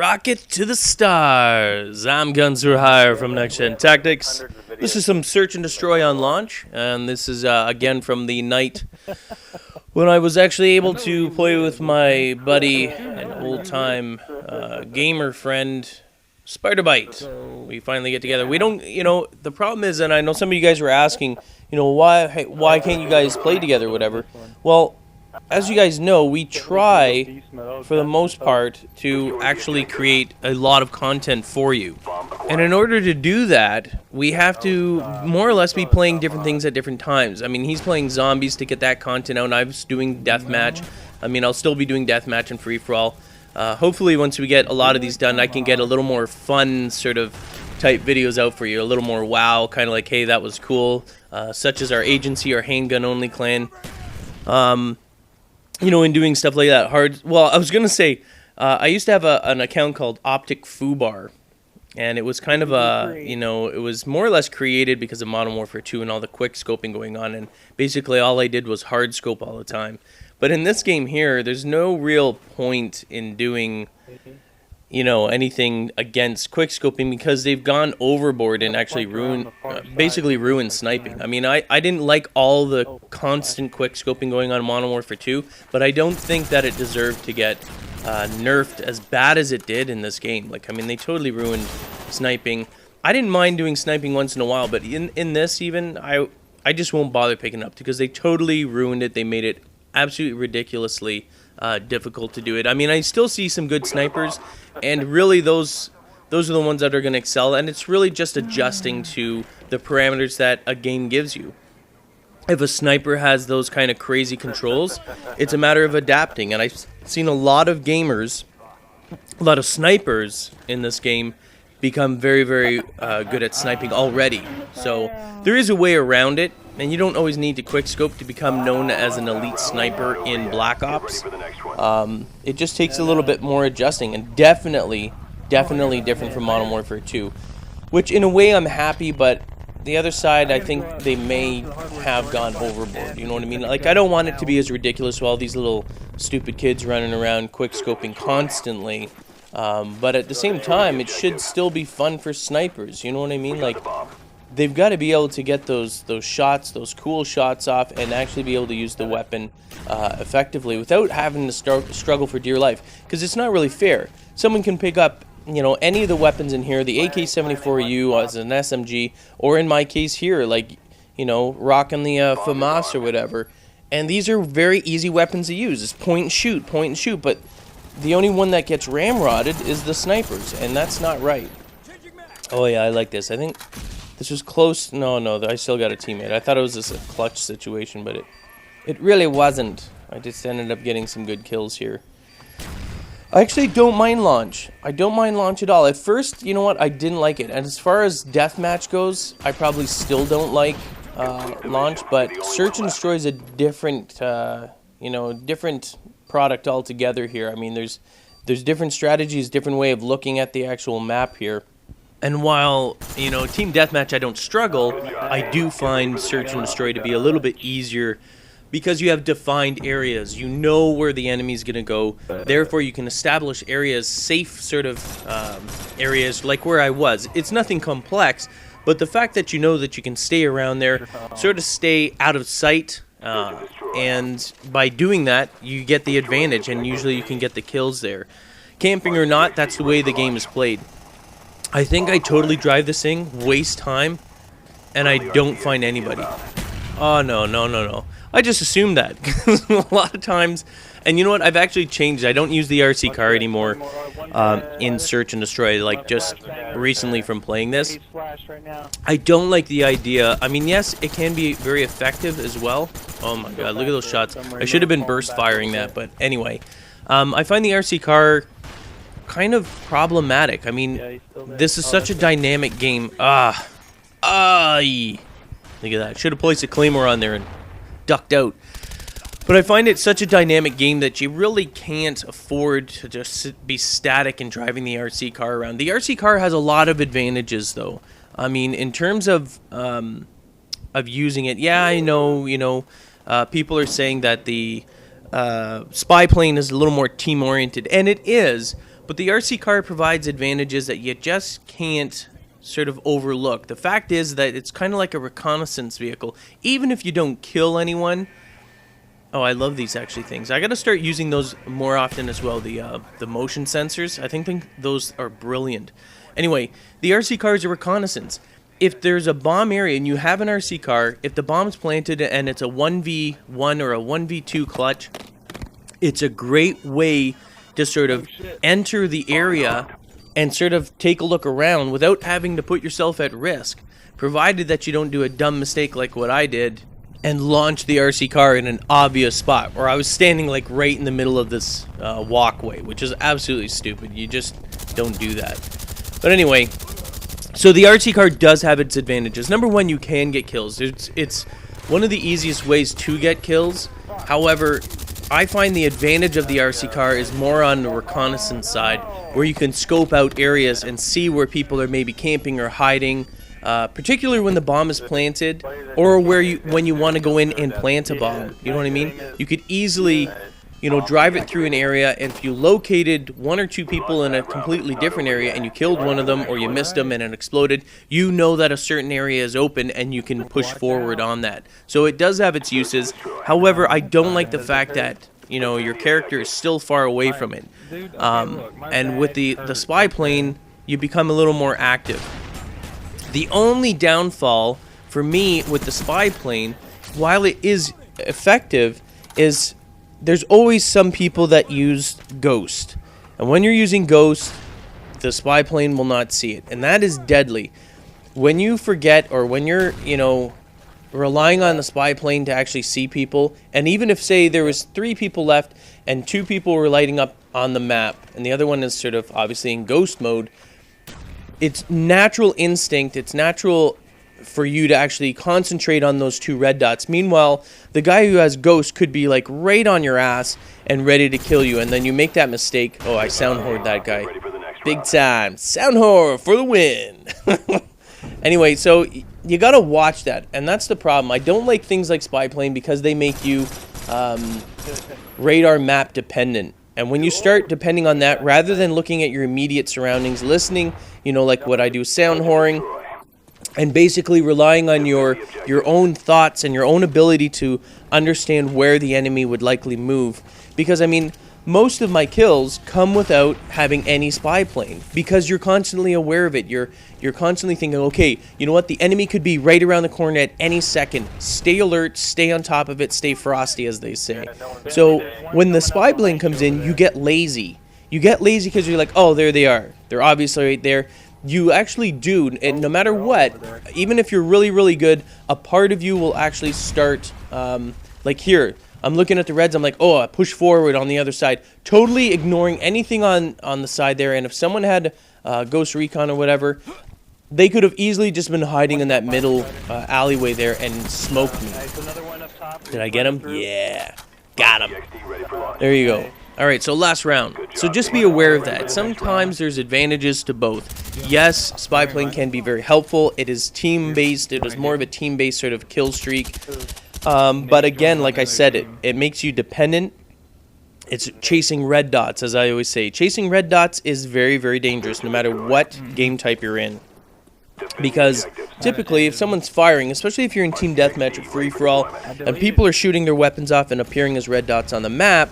rocket to the stars. I'm Guns for Hire from NextGenTactics. This is some search and destroy on launch, and this is again from the night when I was actually able to play with my buddy, an old-time gamer friend, Spiderbite. We finally get together. We don't, the problem is, and I know some of you guys were asking, why can't you guys play together, or whatever. Well, as you guys know, we try, for the most part, to actually create a lot of content for you. And in order to do that, we have to more or less be playing different things at different times. I mean, he's playing zombies to get that content out, and I was doing deathmatch. I mean, I'll still be doing deathmatch and free-for-all. Hopefully, once we get a lot of these done, I can get a little more fun sort of type videos out for you. A little more wow, kind of like, hey, that was cool. Such as our agency, our handgun-only clan. In doing stuff like that. Well, I was going to say, I used to have an account called Optic Foobar, and it was kind of it was more or less created because of Modern Warfare 2 and all the quick scoping going on, and basically all I did was hard scope all the time. But in this game here, there's no real point in doing, anything against quick scoping because they've gone overboard and actually basically ruined sniping. I mean, I didn't like all the constant quick scoping going on in Modern Warfare 2, but I don't think that it deserved to get nerfed as bad as it did in this game. Like, I mean, they totally ruined sniping. I didn't mind doing sniping once in a while, but in this even, I just won't bother picking up because they totally ruined it. They made it absolutely ridiculously difficult to do it. I mean, I still see some good snipers, and really those are the ones that are going to excel, and it's really just adjusting to the parameters that a game gives you. If a sniper has those kind of crazy controls, it's a matter of adapting, and I've seen a lot of gamers, a lot of snipers in this game become very, very good at sniping already. So there is a way around it, and you don't always need to quickscope to become known as an elite sniper in Black Ops. It just takes a little bit more adjusting, and definitely different from Modern Warfare 2, which in a way I'm happy, but the other side, I think they may have gone overboard. You know what I mean? Like, I don't want it to be as ridiculous with all these little stupid kids running around quickscoping constantly. But at the same time, it should still be fun for snipers. You know what I mean? Like, they've got to be able to get those shots, those cool shots off, and actually be able to use the weapon effectively without having to struggle for dear life. Because it's not really fair. Someone can pick up, any of the weapons in here, the AK-74U as an SMG, or in my case here, like, rocking the FAMAS or whatever. And these are very easy weapons to use. It's point and shoot, but the only one that gets ramrodded is the snipers, and that's not right. Oh yeah, I like this. I think this was close. No, I still got a teammate. I thought it was just a clutch situation, but it really wasn't. I just ended up getting some good kills here. I actually don't mind launch. I don't mind launch at all. At first, you know what? I didn't like it. And as far as deathmatch goes, I probably still don't like launch. But search and destroy is a different, different product altogether here. I mean, there's different strategies, different way of looking at the actual map here. And while, team deathmatch I don't struggle, I do find search and destroy to be a little bit easier because you have defined areas. You know where the enemy's going to go. Therefore, you can establish areas, safe sort of areas like where I was. It's nothing complex, but the fact that you know that you can stay around there, sort of stay out of sight, and by doing that, you get the advantage, and usually you can get the kills there. Camping or not, that's the way the game is played. I think I totally drive this thing, waste time, and I don't find anybody. Oh, no. I just assumed that. A lot of times, and you know what? I've actually changed. I don't use the RC car anymore in search and destroy, like just recently from playing this. I don't like the idea. I mean, yes, it can be very effective as well. Oh my god, look at those shots. I should have been burst firing that, but anyway. I find the RC car kind of problematic. I mean, this is such a dynamic game. Look at that. Should have placed a claymore on there and ducked out. But I find it such a dynamic game that you really can't afford to just be static and driving the RC car around. The RC car has a lot of advantages, though. I mean, in terms of using it, yeah, I know, people are saying that the spy plane is a little more team-oriented, and it is. But the RC car provides advantages that you just can't sort of overlook. The fact is that it's kind of like a reconnaissance vehicle. Even if you don't kill anyone... Oh, I love these actually things. I got to start using those more often as well, the motion sensors. I think those are brilliant. Anyway, the RC car is a reconnaissance. If there's a bomb area and you have an RC car, if the bomb's planted and it's a 1v1 or a 1v2 clutch, it's a great way to sort of enter the area and sort of take a look around without having to put yourself at risk, provided that you don't do a dumb mistake like what I did and launch the RC car in an obvious spot where I was standing like right in the middle of this walkway, which is absolutely stupid. You just don't do that. But anyway, so the RC car does have its advantages. Number one, you can get kills. It's one of the easiest ways to get kills. However, I find the advantage of the RC car is more on the reconnaissance side, where you can scope out areas and see where people are maybe camping or hiding, particularly when the bomb is planted, or when you want to go in and plant a bomb. You know what I mean? You could easily, drive it through an area, and if you located one or two people in a completely different area and you killed one of them or you missed them and it exploded, you know that a certain area is open and you can push forward on that. So it does have its uses. However, I don't like the fact that your character is still far away from it. And with the spy plane, you become a little more active. The only downfall for me with the spy plane, while it is effective, is there's always some people that use Ghost. And when you're using Ghost, the spy plane will not see it. And that is deadly. When you forget, or when you're, relying on the spy plane to actually see people, and even if, say, there was 3 people left and 2 people were lighting up on the map, and the other one is sort of obviously in Ghost mode, it's natural instinct, it's natural for you to actually concentrate on those 2 red dots. Meanwhile, the guy who has Ghost could be like right on your ass and ready to kill you, and then you make that mistake. Oh, I sound whored that guy. Big time. Sound whore for the win. Anyway, so you gotta watch that, and that's the problem. I don't like things like spy plane because they make you radar map dependent. And when you start depending on that, rather than looking at your immediate surroundings, listening, like what I do, sound whoring, and basically relying on your own thoughts and your own ability to understand where the enemy would likely move. Because, I mean, most of my kills come without having any spy plane, because you're constantly aware of it. You're constantly thinking, okay, you know what, the enemy could be right around the corner at any second. Stay alert, stay on top of it, stay frosty, as they say. So when the spy plane comes in, you get lazy. You get lazy because you're like, oh, there they are. They're obviously right there. You actually do, and no matter what, even if you're really, really good, a part of you will actually start, like here, I'm looking at the reds, I'm like, oh, I push forward on the other side, totally ignoring anything on the side there, and if someone had Ghost Recon or whatever, they could have easily just been hiding in that middle alleyway there and smoked me. Did I get him? Yeah, got him. There you go. Alright, so last round. So just be aware of that. Sometimes there's advantages to both. Yes, spy plane can be very helpful. It is team-based. It is more of a team-based sort of kill streak. But again, like I said, it makes you dependent. It's chasing red dots, as I always say. Chasing red dots is very, very dangerous, no matter what game type you're in. Because typically, if someone's firing, especially if you're in team deathmatch or free-for-all, and people are shooting their weapons off and appearing as red dots on the map,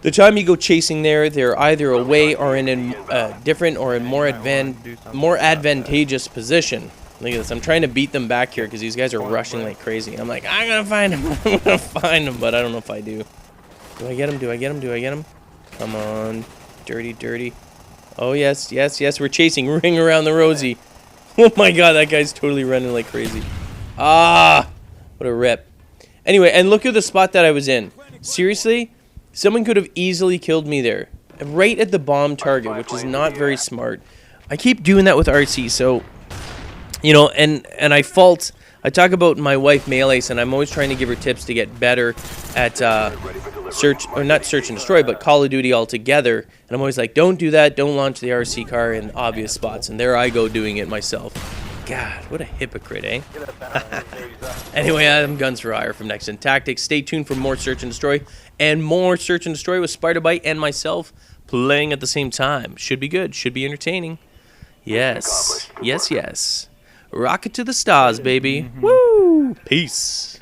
the time you go chasing there, they're either away or in a different or a more advantageous position. Look at this. I'm trying to beat them back here because these guys are rushing like crazy. I'm like, I'm going to find him. I'm going to find him, but I don't know if I do. Do I get him? Do I get him? Do I get him? Come on. Dirty, dirty. Oh, yes, yes, yes. We're chasing. Ring around the rosy. Oh, my God. That guy's totally running like crazy. Ah, what a rip. Anyway, and look at the spot that I was in. Seriously? Someone could have easily killed me there, right at the bomb target, which is not very smart. I keep doing that with RC, so, and I talk about my wife, Melees, and I'm always trying to give her tips to get better at not search and destroy, but Call of Duty altogether. And I'm always like, don't do that, don't launch the RC car in obvious spots, and there I go doing it myself. God, what a hypocrite, eh? Anyway, I'm Guns for Hire from NextGenTactics. Stay tuned for more Search and Destroy, and more Search and Destroy with Spider Bite and myself. playing at the same time. Should be good. Should be entertaining. Yes. Yes, yes. Rocket to the stars, baby. Woo! Peace.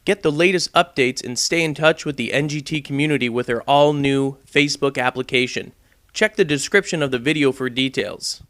Get the latest updates and stay in touch with the NGT community with their all-new Facebook application. Check the description of the video for details.